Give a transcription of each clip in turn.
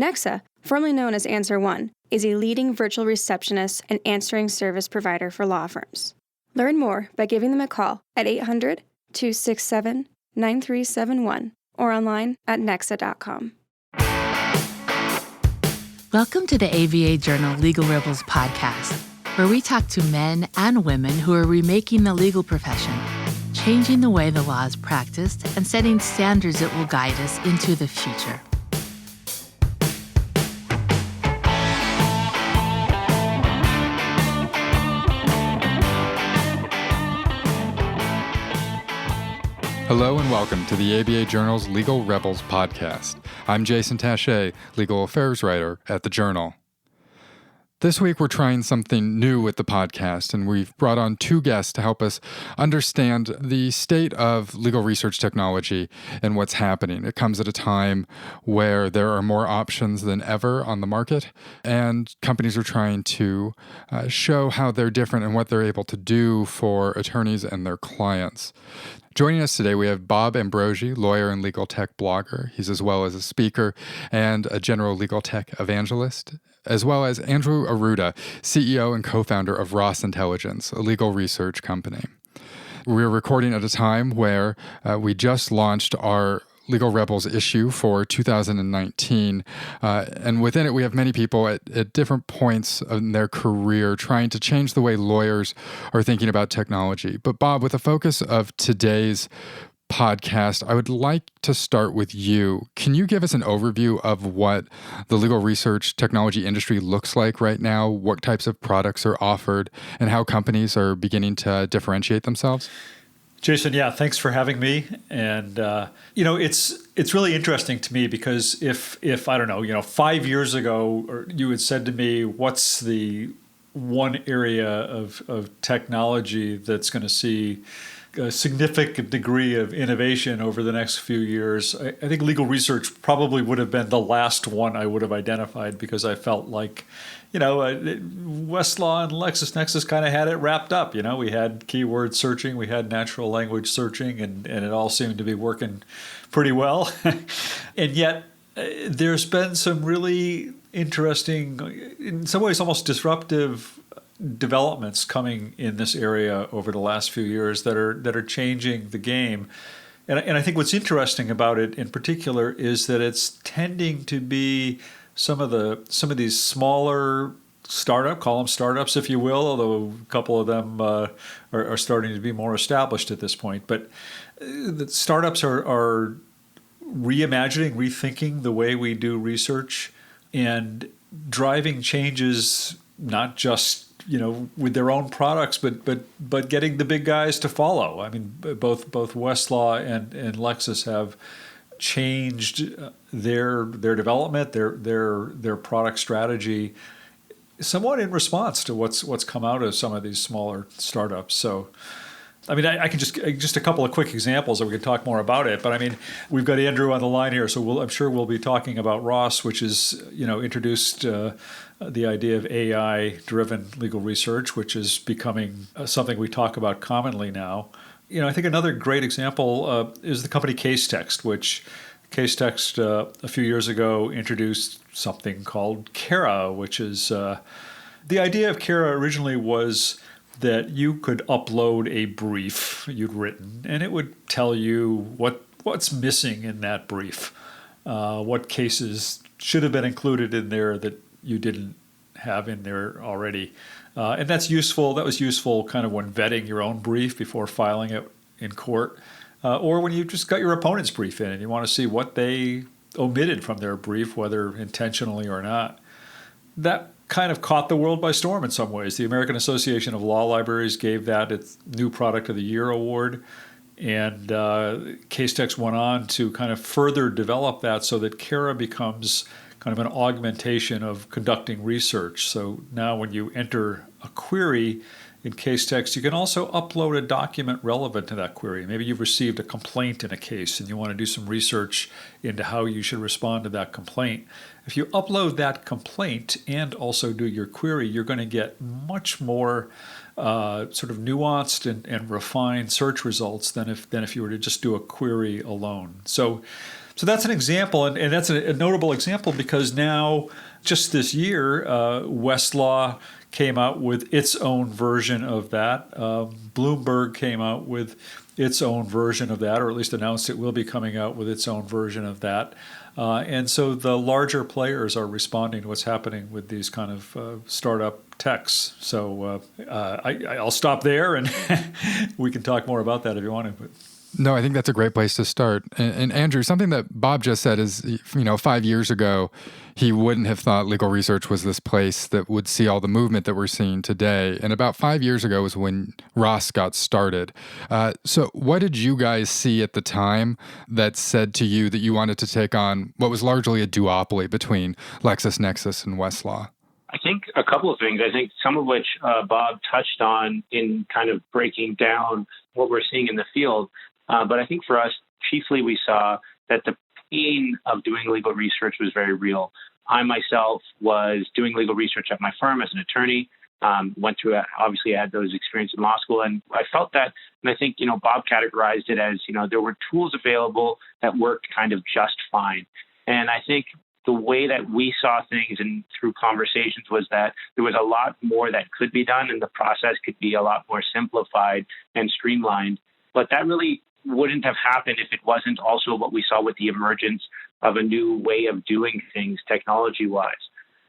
Nexa, formerly known as Answer One, is a leading virtual receptionist and answering service provider for law firms. Learn more by giving them a call at 800-267-9371 or online at nexa.com. Welcome to the ABA Journal Legal Rebels podcast, where we talk to men and women who are remaking the legal profession, changing the way the law is practiced, and setting standards that will guide us into the future. Hello and welcome to the ABA Journal's Legal Rebels podcast. I'm Jason Tashea, legal affairs writer at the Journal. This week we're trying something new with the podcast, and we've brought on two guests to help us understand the state of legal research technology and what's happening. It comes at a time where there are more options than ever on the market, and companies are trying to show how they're different and what they're able to do for attorneys and their clients. Joining us today, we have Bob Ambrogi, lawyer and legal tech blogger. He's as well as a speaker and a general legal tech evangelist, as well as Andrew Arruda, CEO and co-founder of Ross Intelligence, a legal research company. We're recording at a time where we just launched our Legal Rebels issue for 2019. And within it, we have many people at different points in their career trying to change the way lawyers are thinking about technology. But Bob, with the focus of today's podcast, I would like to start with you. Can you give us an overview of what the legal research technology industry looks like right now, what types of products are offered, and how companies are beginning to differentiate themselves? Jason, yeah, thanks for having me. And it's really interesting to me because if I don't know, 5 years ago, or you had said to me, what's the one area of technology that's going to see a significant degree of innovation over the next few years, I think legal research probably would have been the last one I would have identified, because I felt like, Westlaw and LexisNexis kind of had it wrapped up. We had keyword searching, we had natural language searching, and it all seemed to be working pretty well. And yet there's been some really interesting, in some ways almost disruptive developments coming in this area over the last few years that are changing the game. And I think what's interesting about it in particular is that it's tending to be some of these smaller call them startups, if you will, although a couple of them are starting to be more established at this point. But the startups are reimagining, rethinking the way we do research and driving changes, not just with their own products, but getting the big guys to follow. I mean, both Westlaw and Lexis have changed their development, their product strategy, somewhat in response to what's come out of some of these smaller startups. So, I mean, I can just a couple of quick examples, and we can talk more about it. But I mean, we've got Andrew on the line here, so I'm sure we'll be talking about Ross, which is introduced the idea of AI-driven legal research, which is becoming something we talk about commonly now. I think another great example is the company Casetext, which Casetext a few years ago introduced something called Kara, which is the idea of Kara originally was that you could upload a brief you'd written, and it would tell you what's missing in that brief, what cases should have been included in there that you didn't have in there already. And that's useful. That was useful kind of when vetting your own brief before filing it in court, or when you just got your opponent's brief in and you want to see what they omitted from their brief, whether intentionally or not. That kind of caught the world by storm in some ways. The American Association of Law Libraries gave that its New Product of the Year award, and Casetext went on to kind of further develop that so that Kara becomes kind of an augmentation of conducting research. So now when you enter a query in Casetext, you can also upload a document relevant to that query. Maybe you've received a complaint in a case and you want to do some research into how you should respond to that complaint. If you upload that complaint and also do your query, you're going to get much more sort of nuanced and refined search results than if you were to just do a query alone. So So that's an example, and that's a notable example because now, just this year, Westlaw came out with its own version of that. Bloomberg came out with its own version of that, or at least announced it will be coming out with its own version of that. And so the larger players are responding to what's happening with these kind of startup techs. So I'll stop there, and we can talk more about that if you want to. But. No, I think that's a great place to start. And Andrew, something that Bob just said is, 5 years ago, he wouldn't have thought legal research was this place that would see all the movement that we're seeing today. And about 5 years ago was when Ross got started. So what did you guys see at the time that said to you that you wanted to take on what was largely a duopoly between LexisNexis and Westlaw? I think a couple of things. I think some of which Bob touched on in kind of breaking down what we're seeing in the field. But I think for us, chiefly, we saw that the pain of doing legal research was very real. I myself was doing legal research at my firm as an attorney, went through, obviously, I had those experiences in law school, and I felt that, and I think, Bob categorized it as, there were tools available that worked kind of just fine. And I think the way that we saw things and through conversations was that there was a lot more that could be done, and the process could be a lot more simplified and streamlined. But that really wouldn't have happened if it wasn't also what we saw with the emergence of a new way of doing things technology-wise.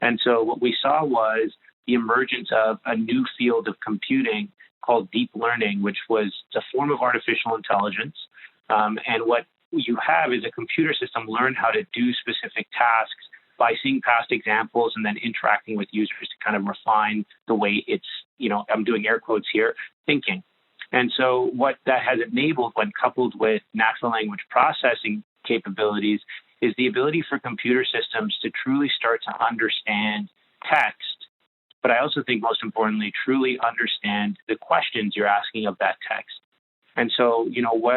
And so what we saw was the emergence of a new field of computing called deep learning, which was a form of artificial intelligence. And what you have is a computer system learn how to do specific tasks by seeing past examples and then interacting with users to kind of refine the way it's, I'm doing air quotes here, thinking. And so what that has enabled when coupled with natural language processing capabilities is the ability for computer systems to truly start to understand text, but I also think most importantly, truly understand the questions you're asking of that text. And so,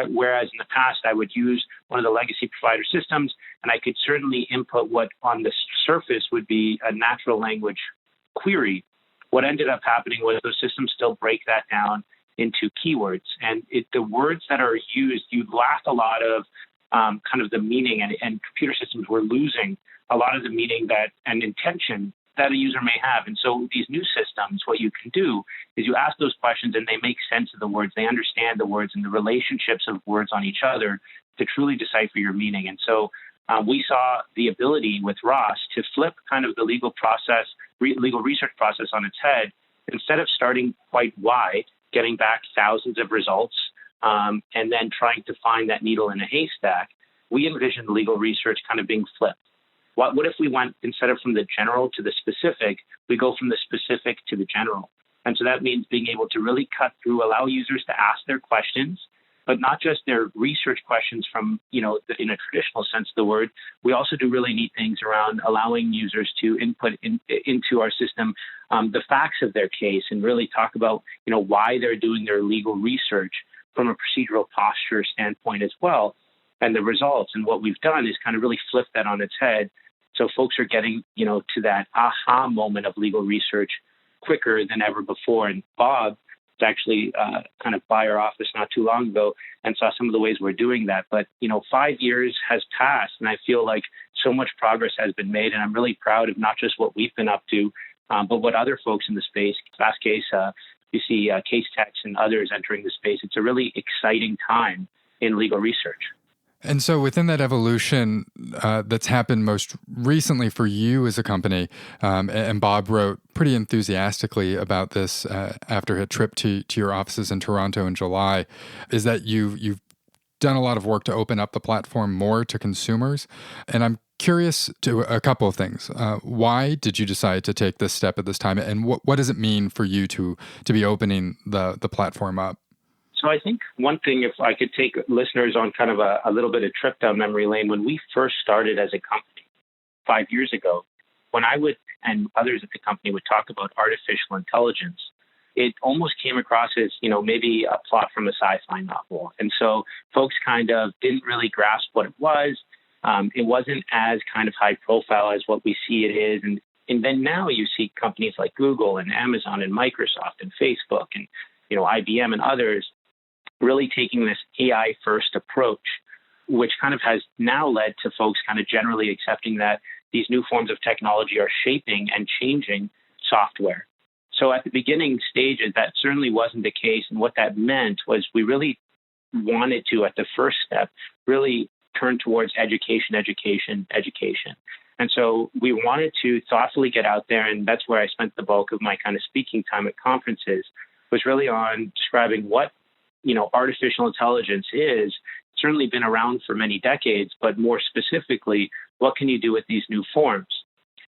whereas in the past I would use one of the legacy provider systems and I could certainly input what on the surface would be a natural language query, what ended up happening was those systems still break that down into keywords. And the words that are used, you lost a lot of kind of the meaning, and computer systems were losing a lot of the meaning that and intention that a user may have. And so these new systems, what you can do is you ask those questions and they make sense of the words. They understand the words and the relationships of words on each other to truly decipher your meaning. And so we saw the ability with Ross to flip kind of the legal research process on its head. Instead of starting quite wide, getting back thousands of results, and then trying to find that needle in a haystack, we envisioned legal research kind of being flipped. What if we went, instead of from the general to the specific, we go from the specific to the general? And so that means being able to really cut through, allow users to ask their questions, but not just their research questions from, in a traditional sense of the word. We also do really neat things around allowing users to input into our system the facts of their case and really talk about, why they're doing their legal research from a procedural posture standpoint as well, and the results. And what we've done is kind of really flip that on its head. So folks are getting, to that aha moment of legal research quicker than ever before. And Bob actually kind of by our office not too long ago and saw some of the ways we're doing that. But, 5 years has passed, and I feel like so much progress has been made. And I'm really proud of not just what we've been up to, but what other folks in the space, Fast Case, you see Case Techs and others entering the space. It's a really exciting time in legal research. And so within that evolution that's happened most recently for you as a company, and Bob wrote pretty enthusiastically about this after a trip to your offices in Toronto in July, is that you've done a lot of work to open up the platform more to consumers. And I'm curious to a couple of things. Why did you decide to take this step at this time? And what does it mean for you to be opening the platform up? So I think one thing, if I could take listeners on kind of a little bit of trip down memory lane, when we first started as a company 5 years ago, when I would, and others at the company would talk about artificial intelligence, it almost came across as, maybe a plot from a sci-fi novel. And so folks kind of didn't really grasp what it was. It wasn't as kind of high profile as what we see it is. And then now you see companies like Google and Amazon and Microsoft and Facebook and, IBM and others really taking this AI first approach. which kind of has now led to folks kind of generally accepting that these new forms of technology are shaping and changing software. So at the beginning stages, that certainly wasn't the case. And what that meant was we really wanted to, at the first step, really turn towards education. And so we wanted to thoughtfully get out there, and that's where I spent the bulk of my kind of speaking time at conferences, was really on describing what, artificial intelligence is. Certainly been around for many decades, but more specifically, what can you do with these new forms?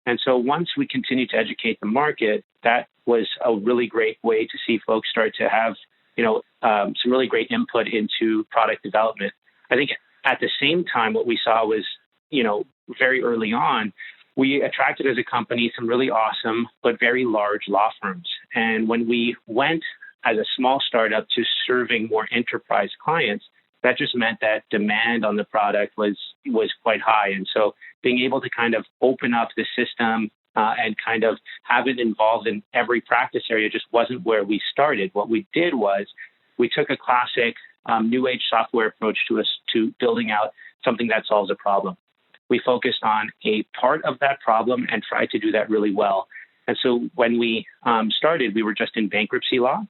And so once we continued to educate the market, that was a really great way to see folks start to have, some really great input into product development. I think at the same time, what we saw was, very early on, we attracted as a company some really awesome but very large law firms. And when we went as a small startup to serving more enterprise clients, that just meant that demand on the product was quite high. And so being able to kind of open up the system and kind of have it involved in every practice area just wasn't where we started. What we did was we took a classic new age software approach to building out something that solves a problem. We focused on a part of that problem and tried to do that really well. And so when we started, we were just in bankruptcy law.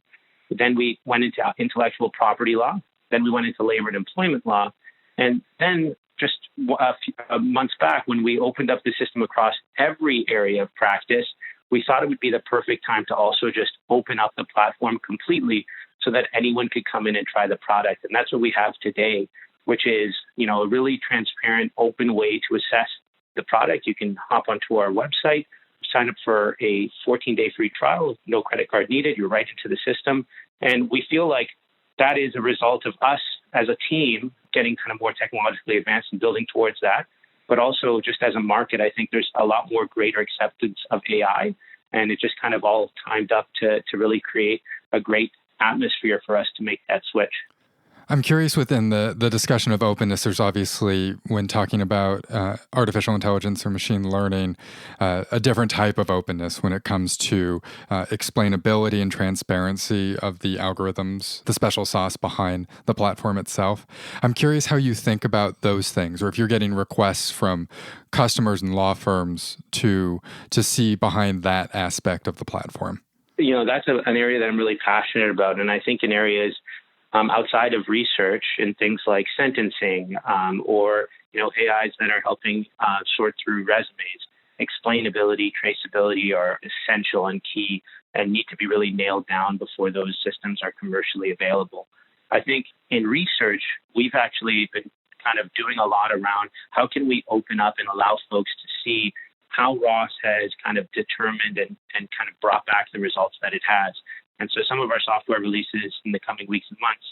Then we went into intellectual property law. Then we went into labor and employment law. And then just a few months back, when we opened up the system across every area of practice, we thought it would be the perfect time to also just open up the platform completely so that anyone could come in and try the product. And that's what we have today, which is, a really transparent, open way to assess the product. You can hop onto our website, sign up for a 14-day free trial, no credit card needed. You're right into the system. And we feel like that is a result of us as a team getting kind of more technologically advanced and building towards that. But also just as a market, I think there's a lot more greater acceptance of AI. And it just kind of all timed up to really create a great atmosphere for us to make that switch. I'm curious, within the discussion of openness, there's obviously, when talking about artificial intelligence or machine learning, a different type of openness when it comes to explainability and transparency of the algorithms, the special sauce behind the platform itself. I'm curious how you think about those things, or if you're getting requests from customers and law firms to see behind that aspect of the platform. That's an area that I'm really passionate about. And I think in areas outside of research in things like sentencing or, AIs that are helping sort through resumes, explainability, traceability are essential and key and need to be really nailed down before those systems are commercially available. I think in research, we've actually been kind of doing a lot around how can we open up and allow folks to see how Ross has kind of determined and kind of brought back the results that it has. And so some of our software releases in the coming weeks and months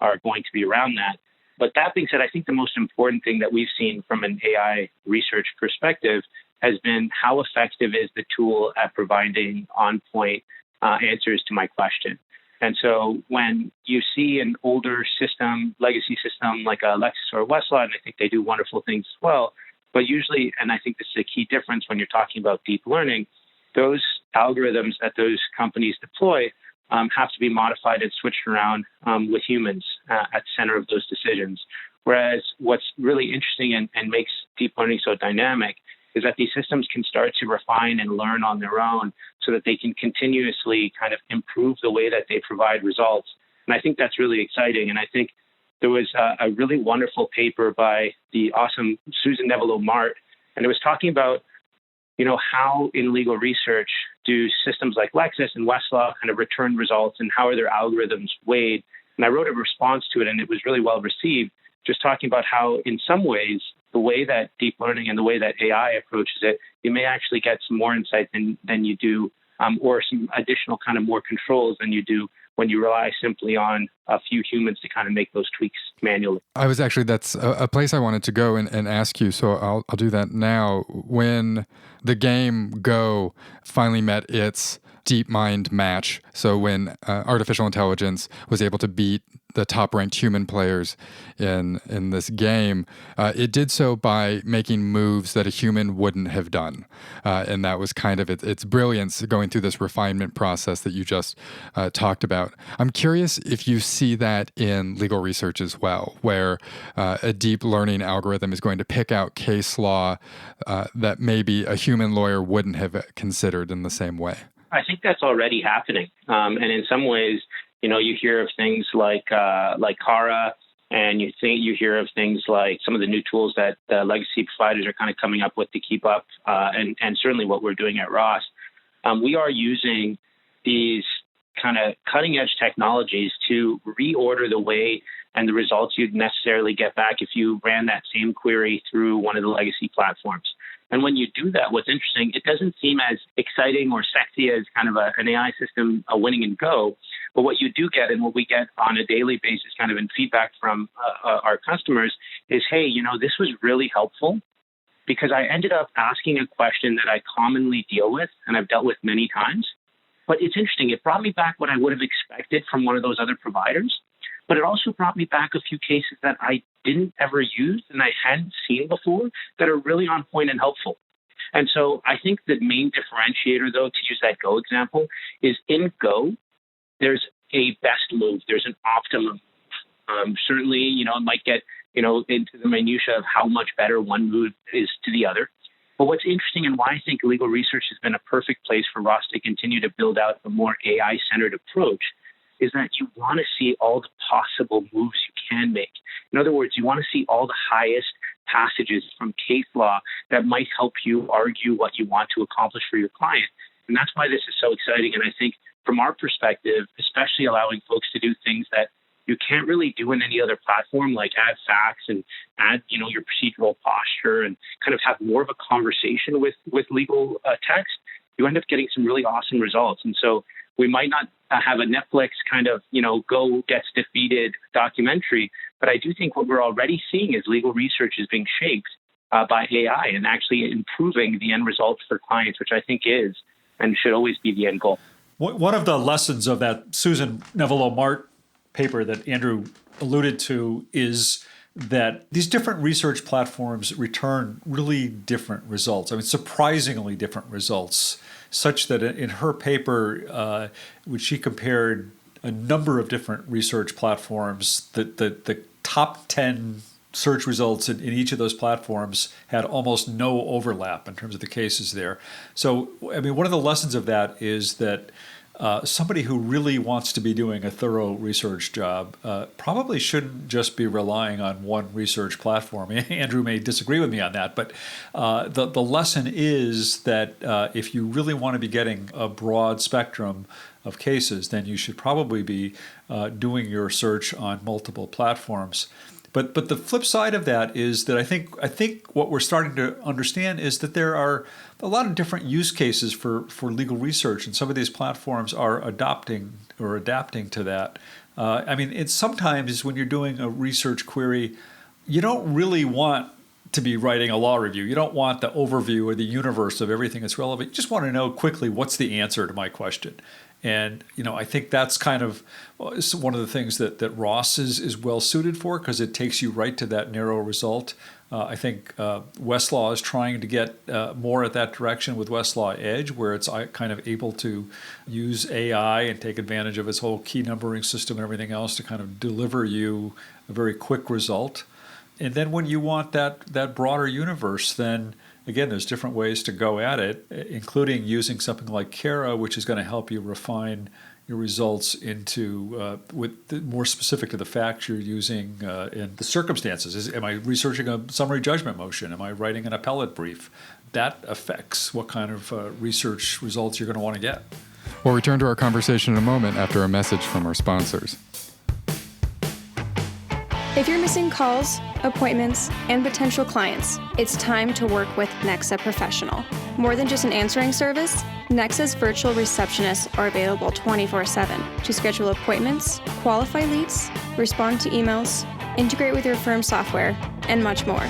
are going to be around that. But that being said, I think the most important thing that we've seen from an AI research perspective has been how effective is the tool at providing on-point answers to my question. And so when you see an older system, legacy system like a Lexis or a Westlaw, and I think they do wonderful things as well, but usually, and I think this is a key difference when you're talking about deep learning, those algorithms that those companies deploy have to be modified and switched around with humans at the center of those decisions. Whereas what's really interesting and makes deep learning so dynamic is that these systems can start to refine and learn on their own so that they can continuously kind of improve the way that they provide results. And I think that's really exciting. And I think there was a really wonderful paper by the awesome Susan Neville-O'Mart, and it was talking about how in legal research do systems like Lexis and Westlaw kind of return results and how are their algorithms weighed? And I wrote a response to it, and it was really well received, just talking about how in some ways, the way that deep learning and the way that AI approaches it, you may actually get some more insight than you do, or some additional kind of more controls than you do when you rely simply on a few humans to kind of make those tweaks manually. That's a place I wanted to go and ask you, so I'll do that now. When the game Go finally met its DeepMind match, so when artificial intelligence was able to beat the top-ranked human players in this game, it did so by making moves that a human wouldn't have done. And that was kind of its brilliance going through this refinement process that you just talked about. I'm curious if you see that in legal research as well, where a deep learning algorithm is going to pick out case law that maybe a human lawyer wouldn't have considered in the same way. I think that's already happening. And in some ways, you hear of things like Kara, and you hear of things like some of the new tools that legacy providers are kind of coming up with to keep up, and certainly what we're doing at Ross. We are using these kind of cutting edge technologies to reorder the way and the results you'd necessarily get back if you ran that same query through one of the legacy platforms. And when you do that, what's interesting, it doesn't seem as exciting or sexy as kind of an AI system, a winning and go. But what you do get and what we get on a daily basis kind of in feedback from our customers is, hey, this was really helpful because I ended up asking a question that I commonly deal with and I've dealt with many times. But it's interesting. It brought me back what I would have expected from one of those other providers. But it also brought me back a few cases that I didn't ever use and I hadn't seen before that are really on point and helpful. And so I think the main differentiator, though, to use that Go example, is in Go, there's a best move. There's an optimum. Certainly, it might get, into the minutia of how much better one move is to the other. But what's interesting and why I think legal research has been a perfect place for Ross to continue to build out a more AI-centered approach is that you want to see all the possible moves you can make. In other words, you want to see all the highest passages from case law that might help you argue what you want to accomplish for your client. And that's why this is so exciting. And I think from our perspective, especially allowing folks to do things that you can't really do in any other platform, like add facts and add, your procedural posture and kind of have more of a conversation with legal text, you end up getting some really awesome results. And so we might not have a Netflix kind of, Go gets defeated documentary, but I do think what we're already seeing is legal research is being shaped by AI and actually improving the end results for clients, which I think is and should always be the end goal. One of the lessons of that Susan Neville-Mart paper that Andrew alluded to is that these different research platforms return really different results. I mean, surprisingly different results, such that in her paper, which she compared a number of different research platforms, the top 10 search results in each of those platforms had almost no overlap in terms of the cases there. So, I mean, one of the lessons of that is that somebody who really wants to be doing a thorough research job probably shouldn't just be relying on one research platform. Andrew may disagree with me on that, but the lesson is that if you really want to be getting a broad spectrum of cases, then you should probably be doing your search on multiple platforms. But the flip side of that is that I think what we're starting to understand is that there are a lot of different use cases for legal research, and some of these platforms are adapting to that. I mean, it's sometimes when you're doing a research query, you don't really want to be writing a law review. You don't want the overview or the universe of everything that's relevant. You just want to know quickly what's the answer to my question. And, I think that's kind of one of the things that Ross is well suited for because it takes you right to that narrow result. I think Westlaw is trying to get more at that direction with Westlaw Edge, where it's kind of able to use AI and take advantage of its whole key numbering system and everything else to kind of deliver you a very quick result. And then when you want that broader universe, then again, there's different ways to go at it, including using something like Kara, which is going to help you refine your results into more specific to the facts you're using and the circumstances. Am I researching a summary judgment motion? Am I writing an appellate brief? That affects what kind of research results you're going to want to get. We'll return to our conversation in a moment after a message from our sponsors. If you're missing calls, appointments, and potential clients, it's time to work with Nexa Professional. More than just an answering service, Nexa's virtual receptionists are available 24/7 to schedule appointments, qualify leads, respond to emails, integrate with your firm's software, and much more.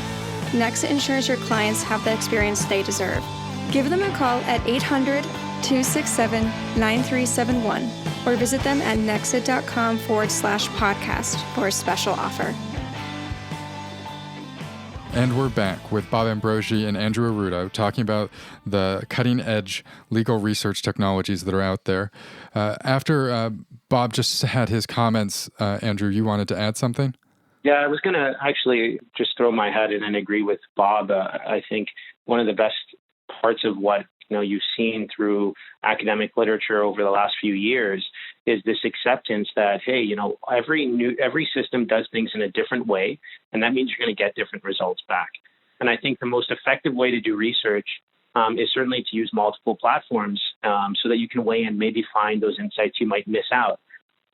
Nexa ensures your clients have the experience they deserve. Give them a call at 800-267-9371 or visit them at nexa.com/podcast for a special offer. And we're back with Bob Ambrogi and Andrew Arruda talking about the cutting-edge legal research technologies that are out there. After Bob just had his comments, Andrew, you wanted to add something? Yeah, I was going to actually just throw my hat in and agree with Bob. I think one of the best parts of what you've seen through academic literature over the last few years is this acceptance that, hey, every system does things in a different way, and that means you're going to get different results back. And I think the most effective way to do research is certainly to use multiple platforms so that you can weigh and maybe find those insights you might miss out.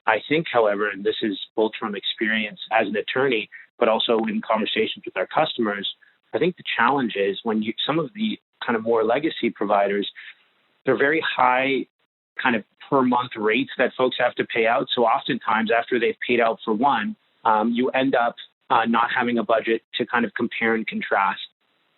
I think, however, and this is both from experience as an attorney, but also in conversations with our customers, I think the challenge is when some of the kind of more legacy providers, they're very high kind of per month rates that folks have to pay out. So oftentimes after they've paid out for one, you end up not having a budget to kind of compare and contrast.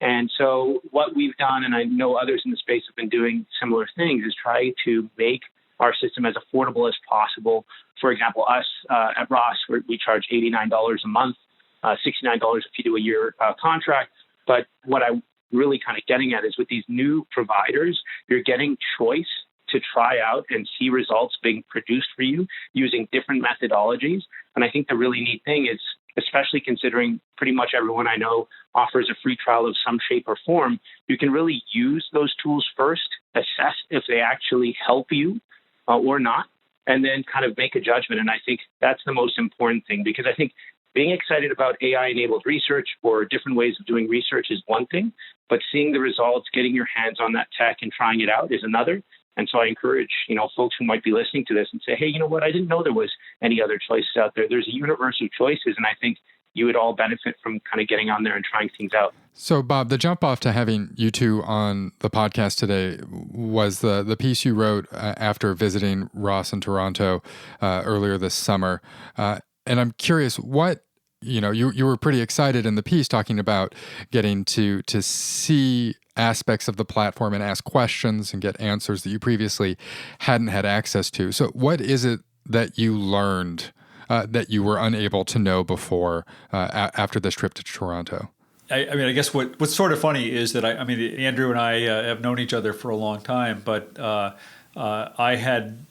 And so what we've done, and I know others in the space have been doing similar things, is try to make our system as affordable as possible. For example, us at Ross, we charge $89 a month, $69 if you do a year contract. But what I'm really kind of getting at is with these new providers, you're getting choice to try out and see results being produced for you using different methodologies. And I think the really neat thing is, especially considering pretty much everyone I know offers a free trial of some shape or form, you can really use those tools first, assess if they actually help you or not, and then kind of make a judgment. And I think that's the most important thing, because I think being excited about AI-enabled research or different ways of doing research is one thing, but seeing the results, getting your hands on that tech and trying it out is another. And so I encourage, folks who might be listening to this and say, hey, you know what? I didn't know there was any other choices out there. There's a universe of choices, and I think you would all benefit from kind of getting on there and trying things out. So, Bob, the jump off to having you two on the podcast today was the piece you wrote after visiting Ross in Toronto earlier this summer. And I'm curious, you were pretty excited in the piece talking about getting to see aspects of the platform and ask questions and get answers that you previously hadn't had access to. So what is it that you learned that you were unable to know before after this trip to Toronto? I guess what's sort of funny is that Andrew and I have known each other for a long time, but I had,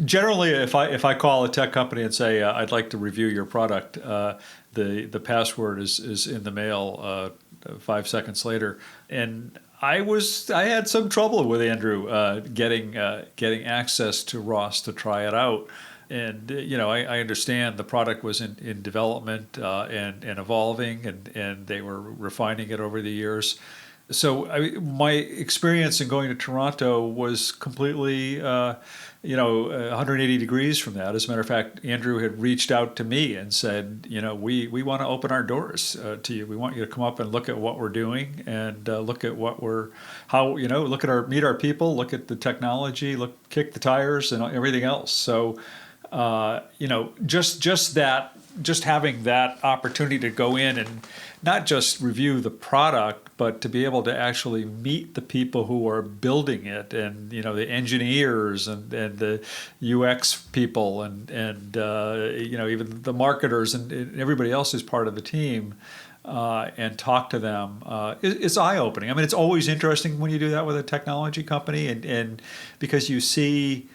generally if I call a tech company and say I'd like to review your product, the password is in the mail 5 seconds later, and I had some trouble with Andrew getting access to Ross to try it out. And, I understand the product was in development and evolving, and they were refining it over the years. So my experience in going to Toronto was completely, 180 degrees from that. As a matter of fact, Andrew had reached out to me and said, we want to open our doors to you. We want you to come up and look at what we're doing and look at look at meet our people, look at the technology, kick the tires and everything else. So, just having that opportunity to go in and not just review the product, but to be able to actually meet the people who are building it, and the engineers and the UX people and even the marketers and everybody else who's part of the team, and talk to them, it's eye-opening. It's always interesting when you do that with a technology company, and because you see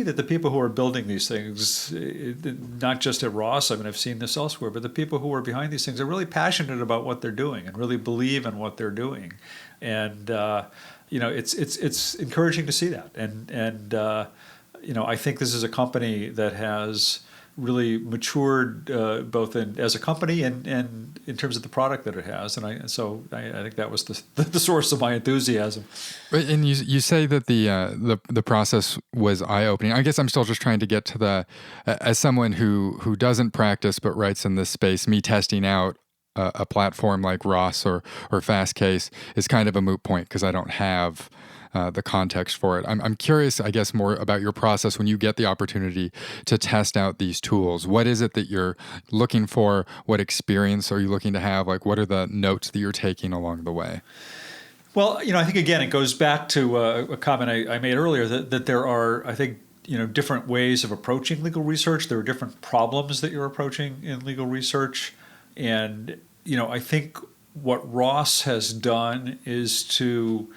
that the people who are building these things, not just at Ross, I've seen this elsewhere, but the people who are behind these things are really passionate about what they're doing and really believe in what they're doing. And, it's encouraging to see that. And I think this is a company that has really matured both as a company and in terms of the product that it has, and I think that was the source of my enthusiasm. And you say that the process was eye-opening. I guess I'm still just trying to get to as someone who doesn't practice but writes in this space, me testing out a platform like Ross or Fastcase is kind of a moot point because I don't have the context for it. I'm curious, I guess, more about your process when you get the opportunity to test out these tools. What is it that you're looking for? What experience are you looking to have? Like, what are the notes that you're taking along the way? Well, I think, again, it goes back to a comment I made earlier that there are, I think, different ways of approaching legal research. There are different problems that you're approaching in legal research. And, I think what Ross has done is to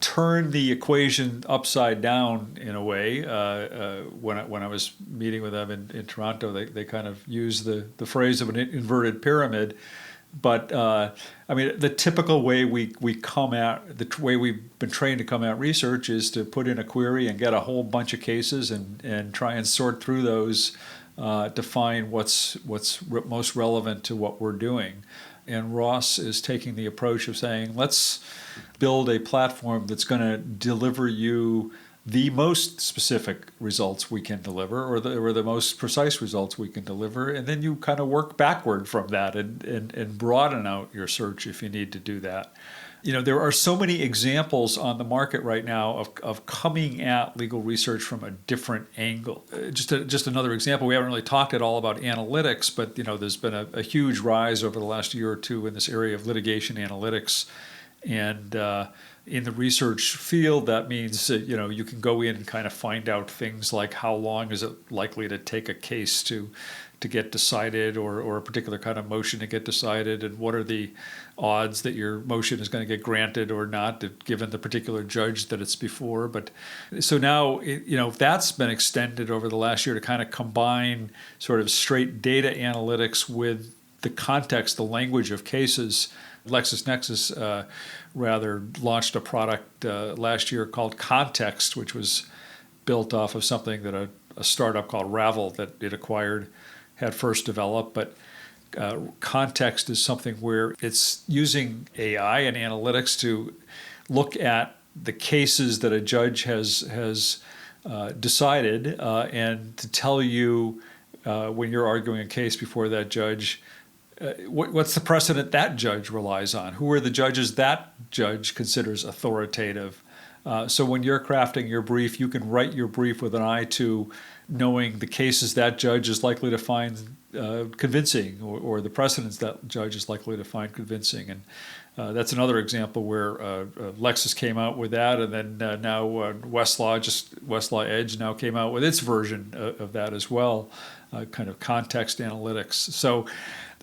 turn the equation upside down in a way. When I was meeting with them in Toronto, they kind of used the phrase of an inverted pyramid. But the typical way the way we've been trained to come at research is to put in a query and get a whole bunch of cases and try and sort through those to find what's most relevant to what we're doing. And Ross is taking the approach of saying, let's build a platform that's going to deliver you the most specific results we can deliver, or the most precise results we can deliver, and then you kind of work backward from that and broaden out your search if you need to do that. There are so many examples on the market right now of coming at legal research from a different angle. Just another example, we haven't really talked at all about analytics, but there's been a huge rise over the last year or two in this area of litigation analytics. And in the research field, that means that, you can go in and kind of find out things like how long is it likely to take a case to get decided, or a particular kind of motion to get decided, and what are the odds that your motion is going to get granted or not, given the particular judge that it's before. But so now, that's been extended over the last year to kind of combine sort of straight data analytics with the context, the language of cases. LexisNexis launched a product last year called Context, which was built off of something that a startup called Ravel that it acquired had first developed. But Context is something where it's using AI and analytics to look at the cases that a judge has decided and to tell you when you're arguing a case before that judge, what's the precedent that judge relies on? Who are the judges that judge considers authoritative? So when you're crafting your brief, you can write your brief with an eye to knowing the cases that judge is likely to find convincing, or the precedents that judge is likely to find convincing. And that's another example where Lexis came out with that, and then now Westlaw Edge now came out with its version of that as well, kind of context analytics. So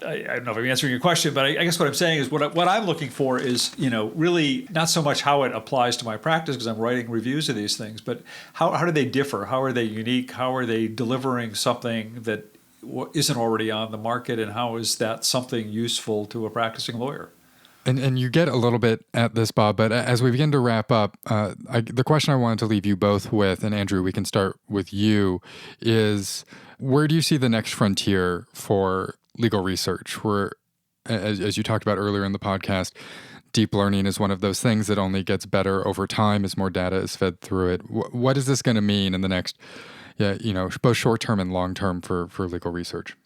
I don't know if I'm answering your question, but I guess what I'm saying is what I'm looking for is, really not so much how it applies to my practice, because I'm writing reviews of these things, but how do they differ? How are they unique? How are they delivering something that isn't already on the market? And how is that something useful to a practicing lawyer? And you get a little bit at this, Bob, but as we begin to wrap up, the question I wanted to leave you both with, and Andrew, we can start with you, is where do you see the next frontier for legal research? Where, as you talked about earlier in the podcast, deep learning is one of those things that only gets better over time as more data is fed through it. What is this going to mean in the next, both short-term and long-term for legal research?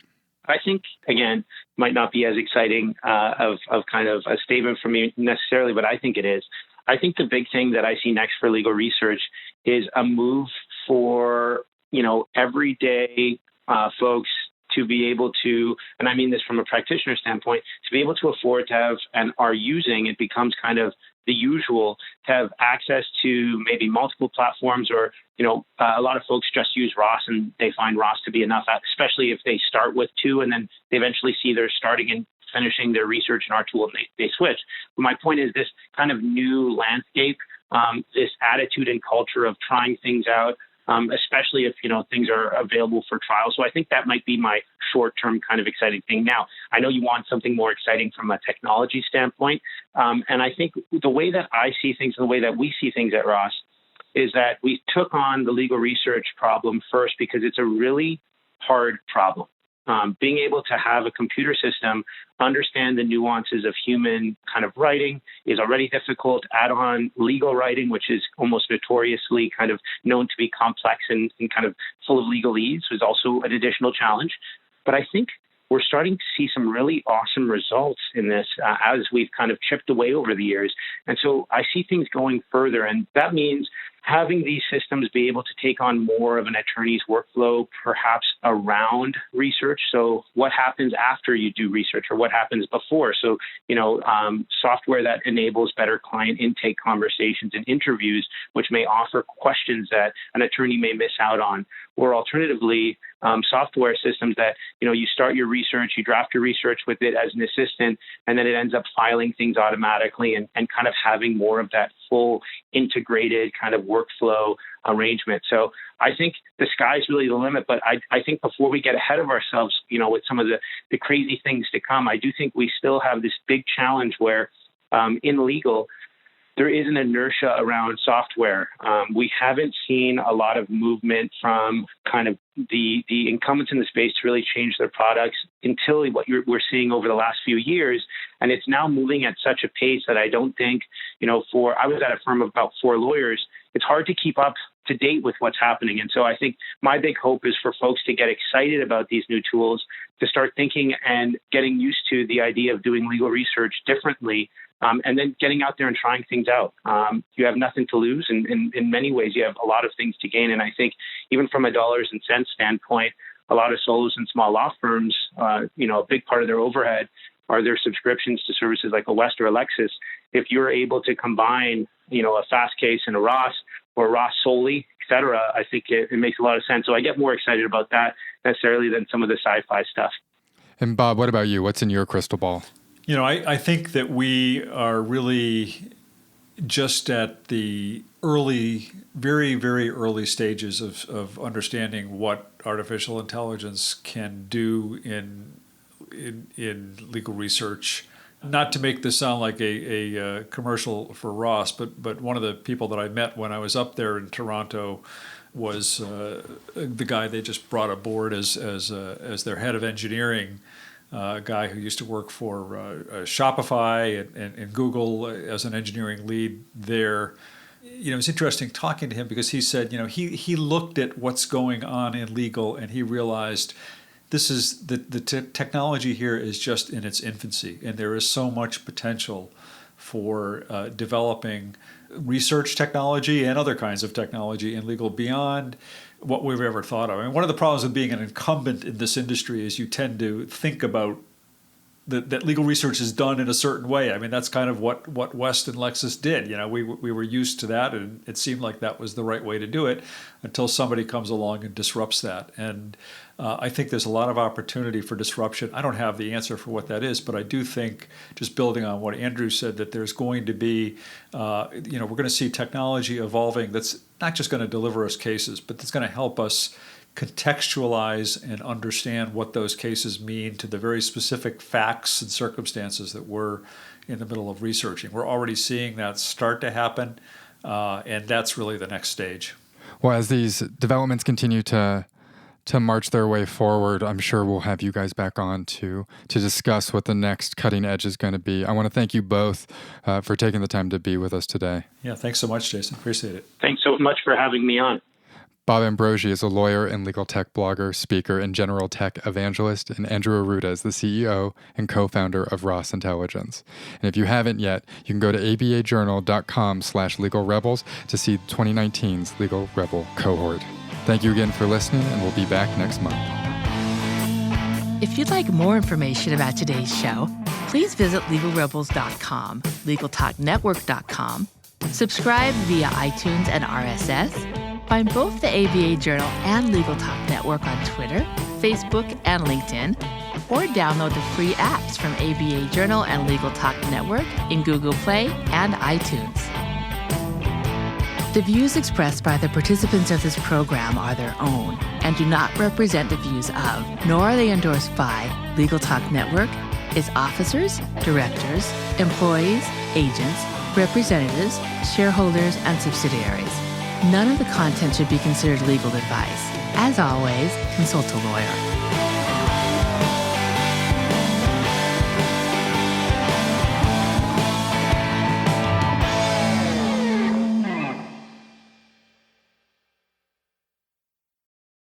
I think, again, might not be as exciting of kind of a statement from me necessarily, but I think it is. I think the big thing that I see next for legal research is a move for, everyday folks to be able to, and I mean this from a practitioner standpoint, to be able to afford to have and are using, it becomes kind of the usual, to have access to maybe multiple platforms, or, a lot of folks just use Ross and they find Ross to be enough, especially if they start with two and then they eventually see they're starting and finishing their research in our tool and they switch. But my point is this kind of new landscape, this attitude and culture of trying things out, especially if, things are available for trial. So I think that might be my short-term kind of exciting thing. Now, I know you want something more exciting from a technology standpoint. And I think the way that I see things and the way that we see things at Ross is that we took on the legal research problem first because it's a really hard problem. Being able to have a computer system understand the nuances of human kind of writing is already difficult. Add on legal writing, which is almost notoriously kind of known to be complex and kind of full of legalese, was also an additional challenge. But I think we're starting to see some really awesome results in this as we've kind of chipped away over the years. And so I see things going further. And that means having these systems be able to take on more of an attorney's workflow, perhaps around research. So what happens after you do research or what happens before? So, software that enables better client intake conversations and interviews, which may offer questions that an attorney may miss out on. Or alternatively, software systems that, you start your research, you draft your research with it as an assistant, and then it ends up filing things automatically and kind of having more of that full integrated kind of workflow arrangement. So I think the sky's really the limit, but I think before we get ahead of ourselves, with some of the crazy things to come, I do think we still have this big challenge where in legal, there is an inertia around software. We haven't seen a lot of movement from kind of the incumbents in the space to really change their products until what we're seeing over the last few years. And it's now moving at such a pace that I don't think, I was at a firm of about 4 lawyers. It's hard to keep up to date with what's happening. And so I think my big hope is for folks to get excited about these new tools, to start thinking and getting used to the idea of doing legal research differently. And then getting out there and trying things out. You have nothing to lose. And in many ways, you have a lot of things to gain. And I think even from a dollars and cents standpoint, a lot of solos and small law firms, a big part of their overhead are their subscriptions to services like a West or a Lexis. If you're able to combine, a Fastcase and a Ross or Ross solely, et cetera, I think it makes a lot of sense. So I get more excited about that necessarily than some of the sci-fi stuff. And Bob, what about you? What's in your crystal ball? I think that we are really just at the early, very, very early stages of understanding what artificial intelligence can do in legal research. Not to make this sound like a commercial for Ross, but one of the people that I met when I was up there in Toronto was the guy they just brought aboard as their head of engineering. A guy who used to work for Shopify and Google as an engineering lead there. It's interesting talking to him because he said, he looked at what's going on in legal and he realized this is the technology here is just in its infancy, and there is so much potential for developing research technology and other kinds of technology in legal beyond what we've ever thought of. I mean, one of the problems of being an incumbent in this industry is you tend to think about that legal research is done in a certain way. I mean, that's kind of what West and Lexis did. We were used to that, and it seemed like that was the right way to do it until somebody comes along and disrupts that. And I think there's a lot of opportunity for disruption. I don't have the answer for what that is, but I do think, just building on what Andrew said, that there's going to be, we're going to see technology evolving that's not just going to deliver us cases, but that's going to help us contextualize and understand what those cases mean to the very specific facts and circumstances that we're in the middle of researching. We're already seeing that start to happen, and that's really the next stage. Well, as these developments continue to march their way forward, I'm sure we'll have you guys back on to discuss what the next cutting edge is going to be. I want to thank you both for taking the time to be with us today. Yeah, thanks so much, Jason. Appreciate it. Thanks so much for having me on. Bob Ambrogi is a lawyer and legal tech blogger, speaker, and general tech evangelist, and Andrew Arruda is the CEO and co-founder of Ross Intelligence. And if you haven't yet, you can go to abajournal.com/legalrebels to see 2019's Legal Rebel cohort. Thank you again for listening, and we'll be back next month. If you'd like more information about today's show, please visit legalrebels.com, legaltalknetwork.com, subscribe via iTunes and RSS, find both the ABA Journal and Legal Talk Network on Twitter, Facebook, and LinkedIn, or download the free apps from ABA Journal and Legal Talk Network in Google Play and iTunes. The views expressed by the participants of this program are their own and do not represent the views of, nor are they endorsed by, Legal Talk Network, its officers, directors, employees, agents, representatives, shareholders, and subsidiaries. None of the content should be considered legal advice. As always, consult a lawyer.